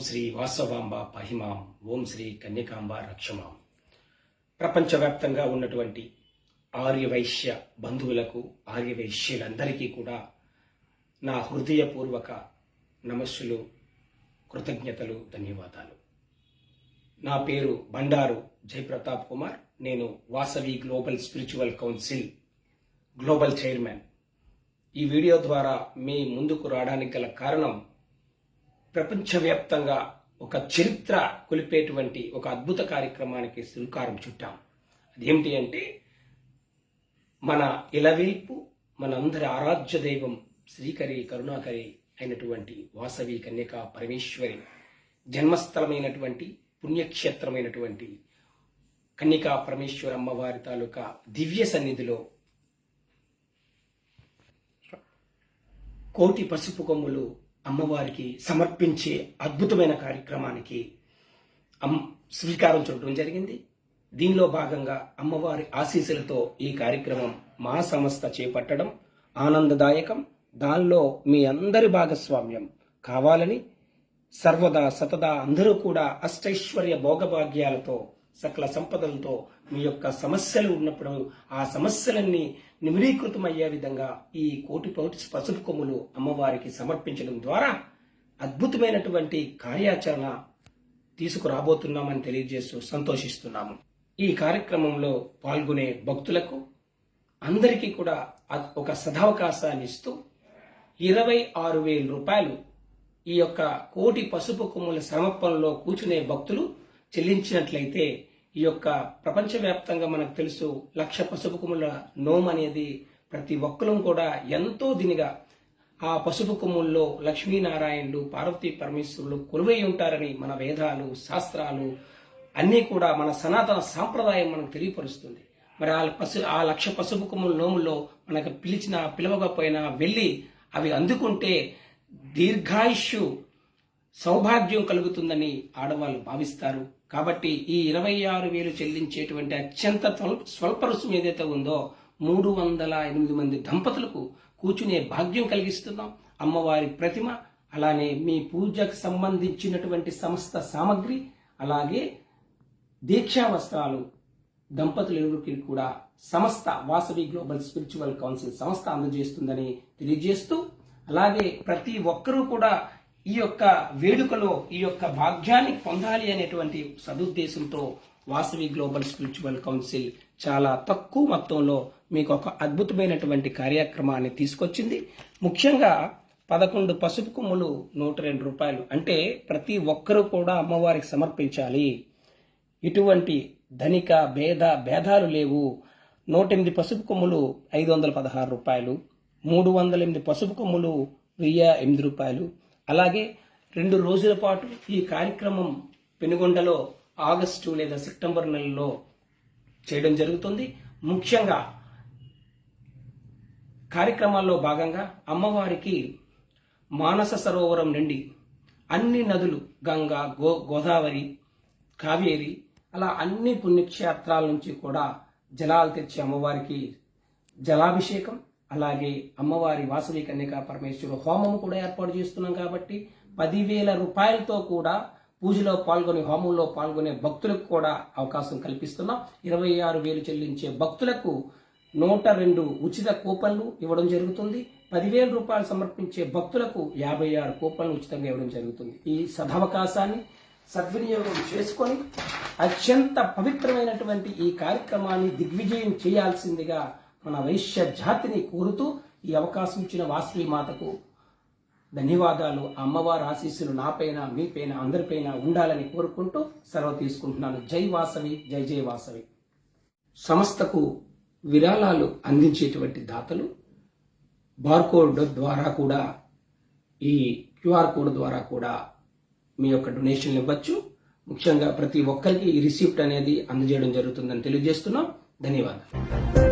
శ్రీ వాసవాంబ పహిమాం, ఓం శ్రీ కన్యకాంబ రక్షమాం. ప్రపంచవ్యాప్తంగా ఉన్నటువంటి ఆర్యవైశ్య బంధువులకు, ఆర్యవైశ్యులందరికీ కూడా నా హృదయపూర్వక నమస్సులు, కృతజ్ఞతలు, ధన్యవాదాలు. నా పేరు బండారు జయప్రతాప్ కుమార్. నేను Vasavi global spiritual council global chairman. ఈ వీడియో ద్వారా మీ ముందుకు రావడానికి గల కారణం, ప్రపంచవ్యాప్తంగా ఒక చరిత్ర కొలిపేటువంటి ఒక అద్భుత కార్యక్రమానికి శ్రీకారం చుట్టాం. అదేమిటి అంటే, మన ఇలవేల్పు, మనందరి ఆరాధ్య దైవం శ్రీకరి కరుణాకరి అయినటువంటి వాసవి కన్యకా పరమేశ్వరి జన్మస్థలమైనటువంటి పుణ్యక్షేత్రమైనటువంటి కన్యకా పరమేశ్వర అమ్మవారి తాలూకా దివ్య సన్నిధిలో కోటి పసుపు కొమ్ములు అమ్మవారికి సమర్పించే అద్భుతమైన కార్యక్రమానికి శ్రీకారం చుట్టడం జరిగింది. దీనిలో భాగంగా అమ్మవారి ఆశీస్సులతో ఈ కార్యక్రమం మా సంస్థ చేపట్టడం ఆనందదాయకం. దానిలో మీ అందరి భాగస్వామ్యం కావాలని, సర్వదా సతదా అందరూ కూడా అష్టైశ్వర్య భోగభాగ్యాలతో, సకల సంపదలతో మీ యొక్క సమస్యలు ఉన్నప్పుడు ఆ సమస్యలన్నీ నిమిరీకృతమయ్యే విధంగా ఈ కోటి పసుపు కొమ్ములు అమ్మవారికి సమర్పించడం ద్వారా అద్భుతమైనటువంటి కార్యాచరణ తీసుకురాబోతున్నామని తెలియజేస్తూ సంతోషిస్తున్నాము. ఈ కార్యక్రమంలో పాల్గొనే భక్తులకు అందరికీ కూడా ఒక సదవకాశాన్ని ఇస్తూ 26,000 రూపాయలు ఈ యొక్క కోటి పసుపు కొమ్ముల సమర్పణలో కూర్చునే భక్తులు చెల్లించినట్లయితే, ఈ యొక్క ప్రపంచవ్యాప్తంగా మనకు తెలుసు, 1,00,000 పసుపు కొమ్ముల నోము అనేది ప్రతి ఒక్కరూ కూడా ఎంతో దినిగా ఆ పసుపు కొమ్ముల్లో లక్ష్మీనారాయణులు, పార్వతీ పరమేశ్వరులు కొలువై ఉంటారని మన వేదాలు, శాస్త్రాలు అన్నీ కూడా, మన సనాతన సాంప్రదాయం మనకు తెలియపరుస్తుంది. మరి ఆ 1,00,000 పసుపు కొమ్ముల నోముల్లో మనకు పిలవకపోయినా వెళ్ళి అవి అందుకుంటే దీర్ఘాయుష్యు, సౌభాగ్యం కలుగుతుందని ఆడవాళ్ళు భావిస్తారు. కాబట్టి ఈ 26,000 చెల్లించేటువంటి అత్యంత స్వల్ప రుసుము ఏదైతే ఉందో 308 మంది దంపతులకు కూర్చునే భాగ్యం కలిగిస్తున్నాం. అమ్మవారి ప్రతిమ, అలానే మీ పూజకు సంబంధించినటువంటి సమస్త సామగ్రి, అలాగే దీక్షా వస్త్రాలు దంపతులు ఎవరికి కూడా సంస్థ వాసవి గ్లోబల్ స్పిరిచువల్ కౌన్సిల్ సంస్థ అందజేస్తుందని తెలియజేస్తూ, అలాగే ప్రతి ఒక్కరూ కూడా ఈ యొక్క వేడుకలో ఈ యొక్క భాగ్యాన్ని పొందాలి అనేటువంటి సదుద్దేశంతో వాసవి గ్లోబల్ స్పిరిచువల్ కౌన్సిల్ చాలా తక్కువ మొత్తంలో మీకు ఒక అద్భుతమైనటువంటి కార్యక్రమాన్ని తీసుకొచ్చింది. ముఖ్యంగా 11 పసుపు కొమ్ములు 102 రూపాయలు. అంటే ప్రతి ఒక్కరూ కూడా అమ్మవారికి సమర్పించాలి. ఇటువంటి ధనిక భేదాలు లేవు. 108 పసుపు కొమ్ములు 516 రూపాయలు, 308 పసుపు కొమ్ములు 1,008 రూపాయలు. అలాగే 2 రోజుల పాటు ఈ కార్యక్రమం పెనుగొండలో ఆగస్టు లేదా సెప్టెంబర్ నెలలో చేయడం జరుగుతుంది. ముఖ్యంగా కార్యక్రమాల్లో భాగంగా అమ్మవారికి మానస సరోవరం నుండి అన్ని నదులు, గంగా, గోదావరి, కావేరి, అలా అన్ని పుణ్యక్షేత్రాల నుంచి కూడా జలాలు తెచ్చి అమ్మవారికి జలాభిషేకం, అలాగే అమ్మవారి వాసవి కన్యకా పరమేశ్వర హోమం కూడా ఏర్పాటు చేస్తున్నాం. కాబట్టి 10,000 రూపాయలతో కూడా పూజలో పాల్గొని, హోమంలో పాల్గొనే భక్తులకు కూడా అవకాశం కల్పిస్తున్నాం. 26,000 చెల్లించే భక్తులకు 102 ఉచిత కూపన్లు ఇవ్వడం జరుగుతుంది. 10,000 రూపాయలు సమర్పించే భక్తులకు 56 కూపన్లు ఉచితంగా ఇవ్వడం జరుగుతుంది. ఈ సదవకాశాన్ని సద్వినియోగం చేసుకొని అత్యంత పవిత్రమైనటువంటి ఈ కార్యక్రమాన్ని దిగ్విజయం చేయాల్సిందిగా మన వైశ్య జాతిని కోరుతూ ఈ అవకాశం ఇచ్చిన వాసవి మాతకు ధన్యవాదాలు. అమ్మవారి ఆశీస్సులు నాపైన, మీపైన, అందరిపైన ఉండాలని కోరుకుంటూ సెలవు తీసుకుంటున్నాను. జై వాసవి, జై జై వాసవి. సంస్థకు విరాళాలు అందించేటువంటి దాతలు బార్కోడ్ ద్వారా కూడా, ఈ క్యూఆర్ కోడ్ ద్వారా కూడా మీ యొక్క డొనేషన్లు ఇవ్వచ్చు. ముఖ్యంగా ప్రతి ఒక్కరికి ఈ రిసిప్ట్ అనేది అందజేయడం జరుగుతుందని తెలియజేస్తున్నాం. ధన్యవాదాలు.